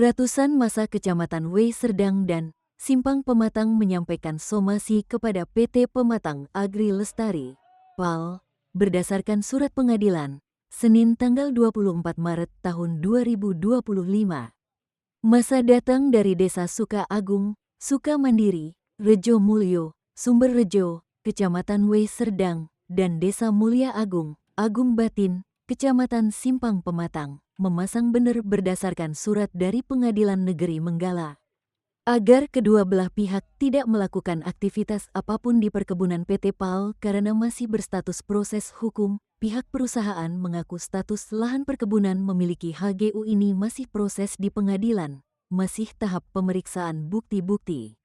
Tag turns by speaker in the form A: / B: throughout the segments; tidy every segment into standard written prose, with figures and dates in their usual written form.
A: Ratusan massa Kecamatan W Serdang dan Simpang Pematang menyampaikan somasi kepada PT Pematang Agri Lestari, PAL, berdasarkan surat pengadilan, Senin tanggal 24 Maret tahun 2025. Massa datang dari Desa Suka Agung, Suka Mandiri, Rejo Mulyo, Sumber Rejo, Kecamatan W Serdang, dan Desa Mulia Agung, Agung Batin, Kecamatan Simpang Pematang, memasang banner berdasarkan surat dari Pengadilan Negeri Menggala agar kedua belah pihak tidak melakukan aktivitas apapun di perkebunan PT PAL karena masih berstatus proses hukum. Pihak perusahaan mengaku status lahan perkebunan memiliki HGU ini masih proses di pengadilan, masih tahap pemeriksaan bukti-bukti.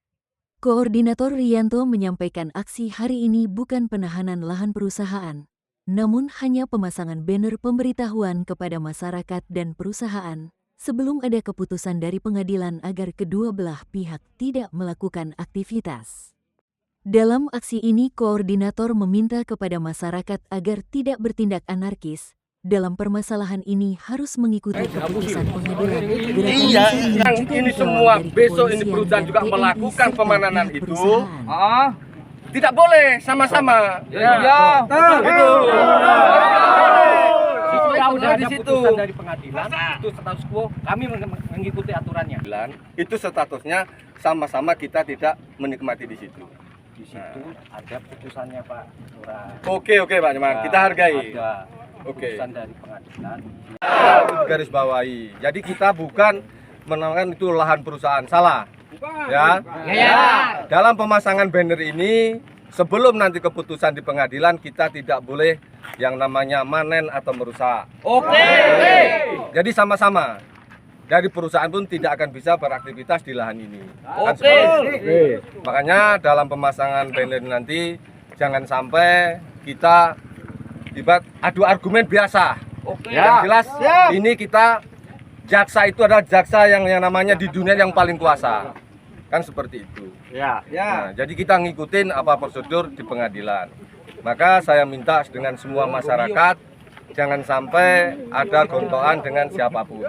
A: Koordinator Rianto menyampaikan aksi hari ini bukan penahanan lahan perusahaan, namun hanya pemasangan banner pemberitahuan kepada masyarakat dan perusahaan sebelum ada keputusan dari pengadilan agar kedua belah pihak tidak melakukan aktivitas. Dalam aksi ini, koordinator meminta kepada masyarakat agar tidak bertindak anarkis. Dalam permasalahan ini harus mengikuti keputusan pengadilan.
B: Iya, yang ini semua besok ini perusahaan juga melakukan pemananan itu. Tidak boleh sama-sama. Ya, itu.
C: Sudah di situ dari pengadilan itu status quo, kami mengikuti aturannya.
B: Itu statusnya sama-sama kita tidak menikmati di situ.
C: Di situ ada putusannya Pak Lurah.
B: Oke Pak Nyoman, kita hargai.
C: Ada putusan dari pengadilan.
B: Garis bawahi. Jadi kita bukan menamakan itu lahan perusahaan, salah. Ya. Dalam pemasangan banner ini sebelum nanti keputusan di pengadilan kita tidak boleh yang namanya manen atau merusak. Oke. Jadi sama-sama. Dari perusahaan pun tidak akan bisa beraktivitas di lahan ini. Oke. Makanya dalam pemasangan banner nanti jangan sampai kita adu argumen biasa. Oke. Yang jelas ini kita jaksa itu adalah jaksa yang namanya di dunia yang paling kuasa. Kan seperti itu. Nah, jadi kita ngikutin apa prosedur di pengadilan. Maka saya minta dengan semua masyarakat jangan sampai ada gontokan dengan siapapun.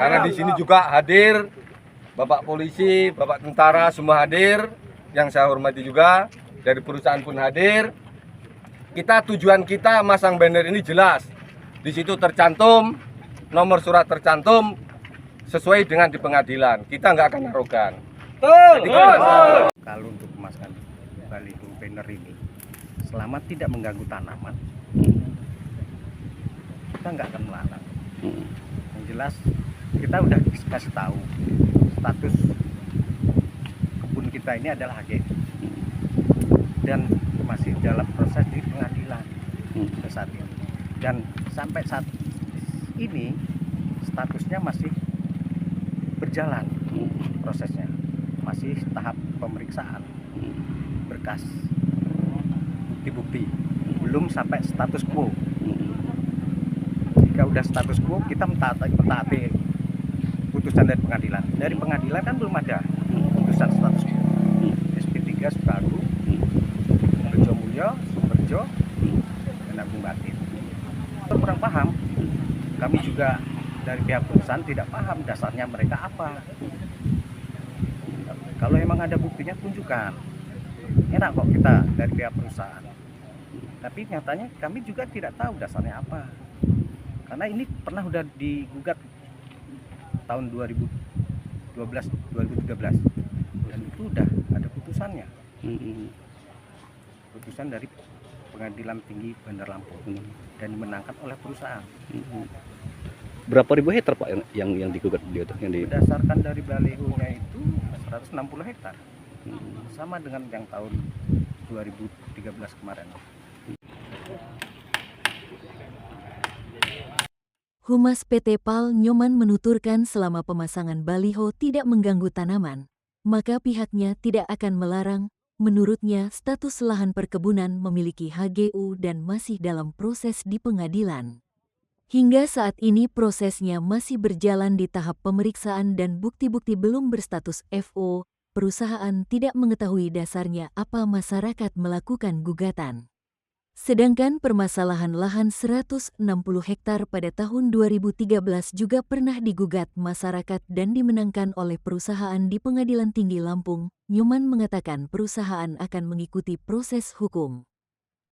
B: Karena di sini juga hadir Bapak polisi, Bapak tentara semua hadir, yang saya hormati juga, dari perusahaan pun hadir. Tujuan kita masang banner ini jelas. Di situ tercantum, nomor surat tercantum sesuai dengan di pengadilan. Kita nggak akan arogan.
C: Kalau untuk memasang baliho banner ini, selama tidak mengganggu tanaman, kita nggak akan melarang. Yang jelas kita udah kasih tahu status kebun kita ini adalah HG dan masih dalam proses di pengadilan saat ini. Dan sampai saat ini statusnya masih berjalan prosesnya, masih tahap pemeriksaan berkas bukti-bukti, belum sampai status quo. Jika udah status quo, kita mentaati putusan dari pengadilan. Dari pengadilan kan belum ada putusan status quo. SP3 Sukaru, Rejo Mulyo, Sumberjo, dan Agung Batin. Kurang paham. Kami juga dari pihak perusahaan tidak paham dasarnya mereka apa. Kalau emang ada buktinya tunjukkan. Enak kok kita dari pihak perusahaan. Tapi nyatanya kami juga tidak tahu dasarnya apa. Karena ini pernah udah digugat tahun 2013 dan itu udah ada putusannya. Putusan dari Pengadilan Tinggi Bandar Lampung dan dimenangkan oleh perusahaan.
D: Berapa ribu hektar Pak yang digugat dia tuh?
C: Berdasarkan dari balihonya itu 160 hektar. Sama dengan yang tahun 2013 kemarin.
A: Humas PT PAL Nyoman menuturkan selama pemasangan baliho tidak mengganggu tanaman, maka pihaknya tidak akan melarang. Menurutnya, status lahan perkebunan memiliki HGU dan masih dalam proses di pengadilan. Hingga saat ini prosesnya masih berjalan di tahap pemeriksaan dan bukti-bukti belum berstatus FO. Perusahaan tidak mengetahui dasarnya apa masyarakat melakukan gugatan. Sedangkan permasalahan lahan 160 hektar pada tahun 2013 juga pernah digugat masyarakat dan dimenangkan oleh perusahaan di Pengadilan Tinggi Lampung. Nyoman mengatakan perusahaan akan mengikuti proses hukum.